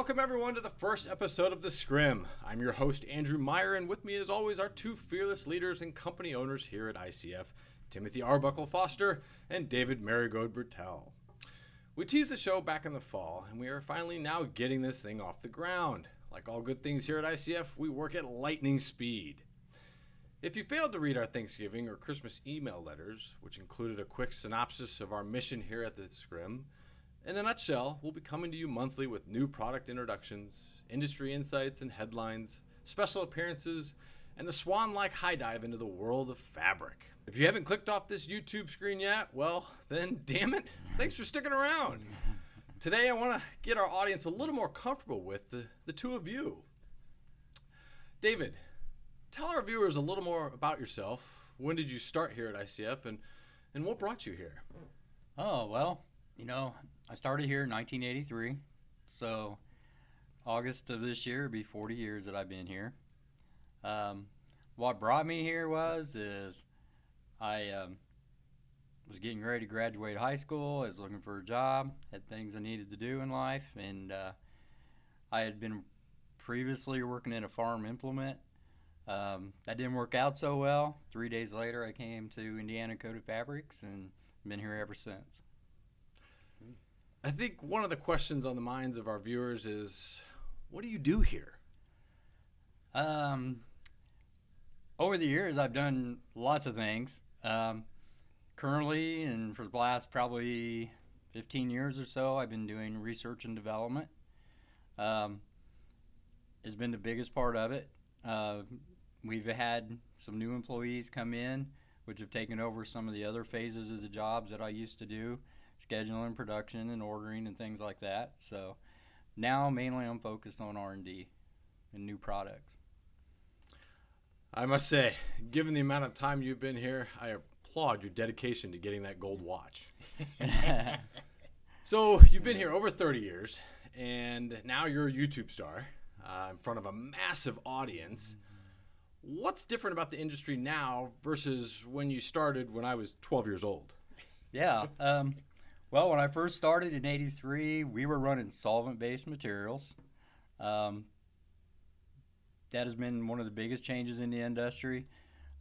Welcome everyone to the first episode of the Scrim. I'm your host Andrew Meyer, and with me as always are two fearless leaders and company owners here at ICF, Timothy Arbuckle Foster and David Marigold Brettell. We teased the show back in the fall, and we are finally now getting this thing off the ground. Like all good things here at ICF, we work at lightning speed. If you failed to read our Thanksgiving or Christmas email letters, which included a quick synopsis of our mission here at the Scrim, in a nutshell, we'll be coming to you monthly with new product introductions, industry insights and headlines, special appearances, and a swan-like high dive into the world of fabric. If you haven't clicked off this YouTube screen yet, well, then damn it, thanks for sticking around. Today I want to get our audience a little more comfortable with the two of you. David, tell our viewers a little more about yourself. When did you start here at ICF, and what brought you here? Oh, well, I started here in 1983, so August of this year will be 40 years that I've been here. What brought me here is I was getting ready to graduate high school. I was looking for a job, had things I needed to do in life, and I had been previously working in a farm implement. That didn't work out so well. 3 days later, I came to Indiana Coated Fabrics and been here ever since. I think one of the questions on the minds of our viewers is, what do you do here? Over the years, I've done lots of things. Currently, and for the last probably 15 years or so, I've been doing research and development. It's been the biggest part of it. We've had some new employees come in, which have taken over some of the other phases of the jobs that I used to do. Scheduling, production, and ordering, and things like that. So now mainly I'm focused on R&D and new products. I must say, given the amount of time you've been here, I applaud your dedication to getting that gold watch. So you've been here over 30 years, and now you're a YouTube star in front of a massive audience. What's different about the industry now versus when you started when I was 12 years old? Yeah. Well, when I first started in '83, we were running solvent-based materials. That has been one of the biggest changes in the industry.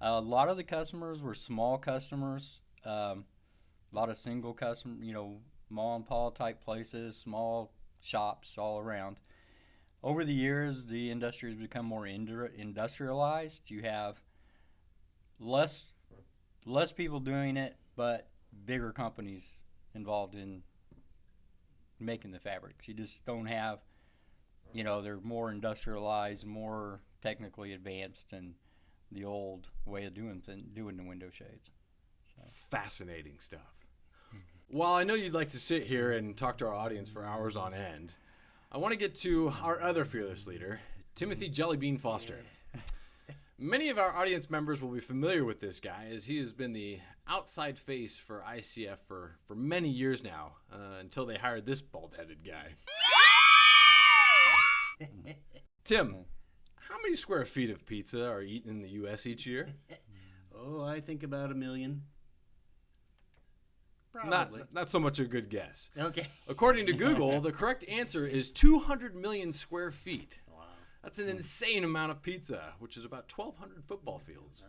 A lot of the customers were small customers, a lot of single customer, mom and pop type places, small shops all around. Over the years, the industry has become more industrialized. You have less people doing it, but bigger companies involved in making the fabrics. You just don't have, they're more industrialized, more technically advanced than the old way of doing the window shades. So. Fascinating stuff. While I know you'd like to sit here and talk to our audience for hours on end, I want to get to our other fearless leader, Timothy Jellybean Foster. Many of our audience members will be familiar with this guy, as he has been the outside face for ICF for many years now, until they hired this bald-headed guy. Tim, how many square feet of pizza are eaten in the U.S. each year? Oh, I think about 1 million. Probably. Not so much a good guess. Okay. According to Google, the correct answer is 200 million square feet. Wow. That's an insane amount of pizza, which is about 1,200 football fields.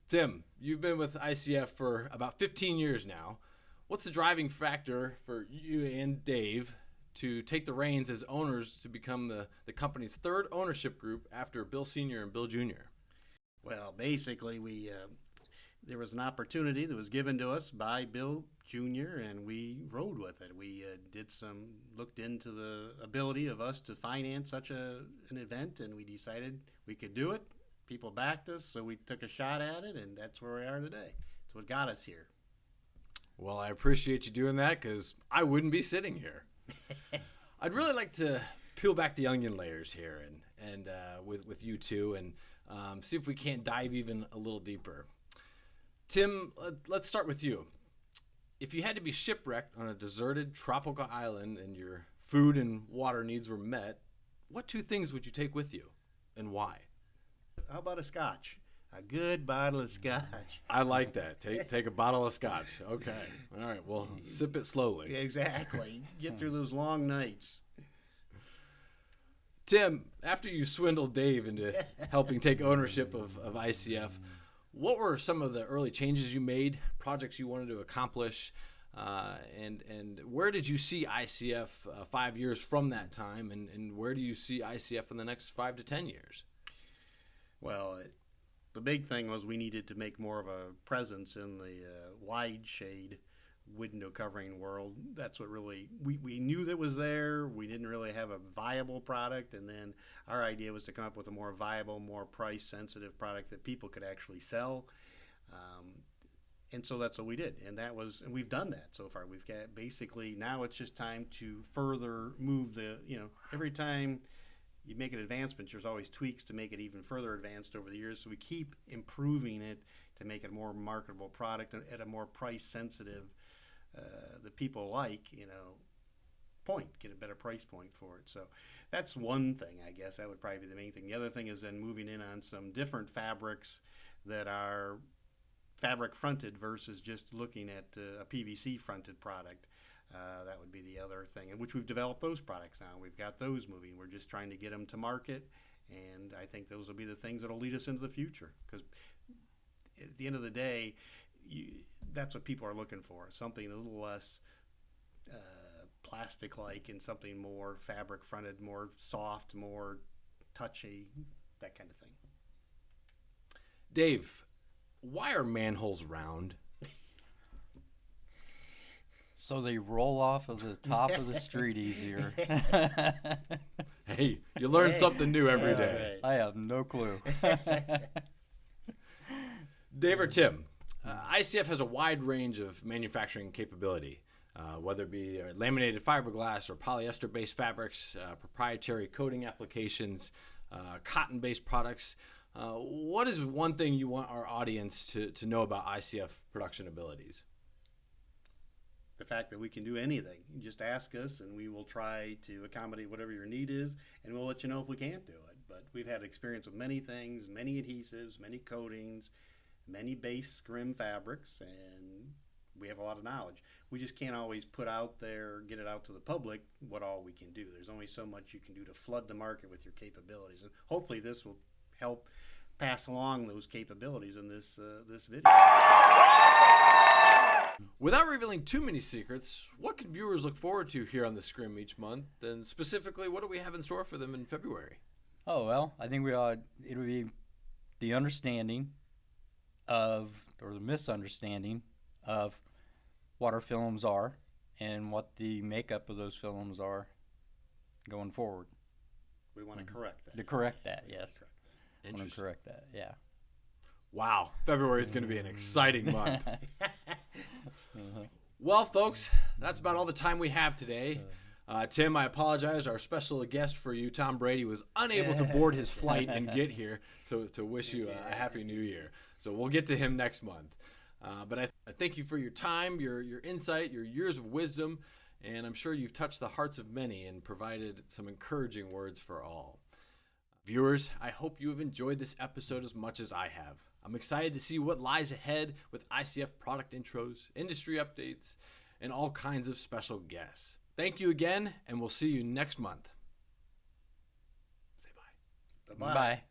Tim, you've been with ICF for about 15 years now. What's the driving factor for you and Dave to take the reins as owners to become the company's third ownership group after Bill Sr. and Bill Jr.? Well, basically, there was an opportunity that was given to us by Bill Jr., and we rode with it. We looked into the ability of us to finance such an event, and we decided we could do it. People backed us, so we took a shot at it, and that's where we are today. It's what got us here. Well, I appreciate you doing that, because I wouldn't be sitting here. I'd really like to peel back the onion layers here and with you two and see if we can't dive even a little deeper. Tim, let's start with you. If you had to be shipwrecked on a deserted tropical island and your food and water needs were met, what two things would you take with you and why? How about a scotch? A good bottle of scotch. I like that. Take a bottle of scotch. Okay. All right. Well, sip it slowly. Exactly. Get through those long nights. Tim, after you swindled Dave into helping take ownership of ICF, what were some of the early changes you made, projects you wanted to accomplish, and where did you see ICF 5 years from that time, and where do you see ICF in the next 5 to 10 years? Well, the big thing was we needed to make more of a presence in the wide shade window covering world. That's what really, we knew that was there. We didn't really have a viable product, and then our idea was to come up with a more viable, more price sensitive product that people could actually sell. And so that's what we did, and we've done that so far. We've got basically, now it's just time to further move every time you make an advancement, there's always tweaks to make it even further advanced over the years. So we keep improving it to make it a more marketable product at a more price sensitive, that people like, get a better price point for it. So that's one thing, I guess. That would probably be the main thing. The other thing is then moving in on some different fabrics that are fabric fronted versus just looking at a PVC fronted product. That would be the other thing, in which we've developed those products now. We've got those moving. We're just trying to get them to market, and I think those will be the things that will lead us into the future. Because at the end of the day, that's what people are looking for, something a little less plastic-like and something more fabric-fronted, more soft, more touchy, that kind of thing. Dave, why are manholes round? So they roll off of the top of the street easier. Hey, you learn something new every day. Right. I have no clue. Dave or Tim, ICF has a wide range of manufacturing capability, whether it be laminated fiberglass or polyester-based fabrics, proprietary coating applications, cotton-based products. What is one thing you want our audience to know about ICF production abilities? The fact that we can do anything. You just ask us, and we will try to accommodate whatever your need is, and we'll let you know if we can't do it. But we've had experience with many things, many adhesives, many coatings, many base Scrim fabrics, and we have a lot of knowledge. We just can't always put out there, get it out to the public, what all we can do. There's only so much you can do to flood the market with your capabilities, and hopefully this will help pass along those capabilities in this video. Without revealing too many secrets, what can viewers look forward to here on the Scrim each month? And specifically, what do we have in store for them in February? Oh, well, I think it'll be the understanding of, or the misunderstanding of, what our films are and what the makeup of those films are going forward. We want to correct that. To correct that, yes. Interesting. I want to correct that, yeah. Wow, February is going to be an exciting month. Well, folks, that's about all the time we have today. Tim, I apologize. Our special guest for you, Tom Brady, was unable to board his flight and get here to wish you a Happy New Year. So we'll get to him next month. But I thank you for your time, your insight, your years of wisdom, and I'm sure you've touched the hearts of many and provided some encouraging words for all. Viewers, I hope you have enjoyed this episode as much as I have. I'm excited to see what lies ahead with ICF product intros, industry updates, and all kinds of special guests. Thank you again, and we'll see you next month. Say bye. Bye-bye. Bye.